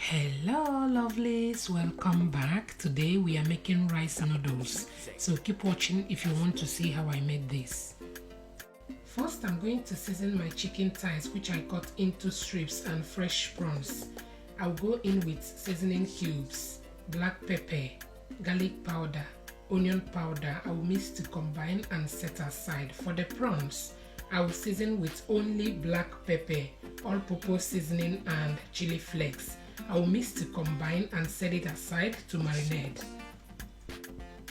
Hello lovelies, welcome back. Today we are making rice noodles, so keep watching if you want to see how I made this. First I'm going to season my chicken thighs, which I cut into strips, and fresh prawns. I'll go in with seasoning cubes, black pepper, garlic powder, onion powder. I will mix to combine and set aside. For the prawns, I will season with only black pepper, all-purpose seasoning and chili flakes. I will mix to combine and set it aside to marinate.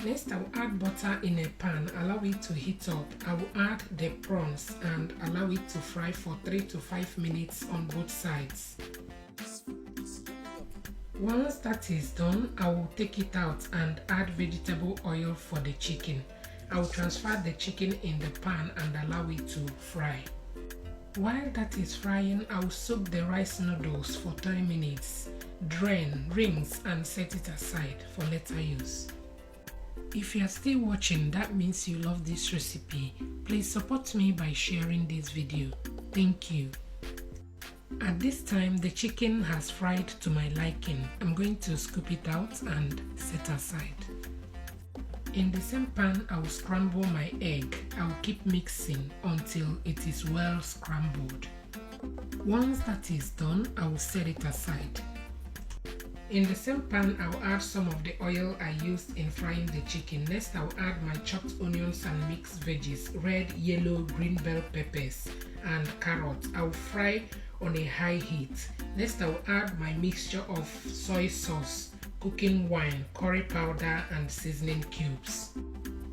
Next, I will add butter in a pan, allow it to heat up. I will add the prawns and allow it to fry for 3 to 5 minutes on both sides. Once that is done, I will take it out and add vegetable oil for the chicken. I will transfer the chicken in the pan and allow it to fry. While that is frying, I will soak the rice noodles for 3 minutes, drain, rinse and set it aside for later use. If you are still watching, that means you love this recipe. Please support me by sharing this video. Thank you. At this time, the chicken has fried to my liking. I'm going to scoop it out and set aside. In the same pan, I will scramble my egg. I will keep mixing until it is well scrambled. Once that is done, I will set it aside. In the same pan, I will add some of the oil I used in frying the chicken. Next, I will add my chopped onions and mixed veggies, red, yellow, green bell peppers, and carrots. I will fry on a high heat. Next, I will add my mixture of soy sauce, cooking wine, curry powder, and seasoning cubes.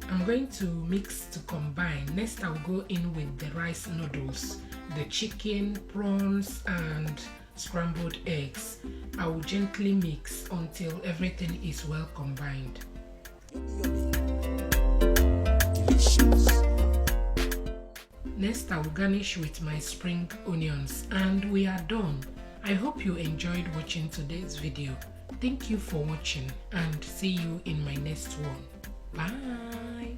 I'm going to mix to combine. Next, I'll go in with the rice noodles, the chicken, prawns, and scrambled eggs. I will gently mix until everything is well combined. Next, I will garnish with my spring onions, and we are done. I hope you enjoyed watching today's video. Thank you for watching and see you in my next one. Bye.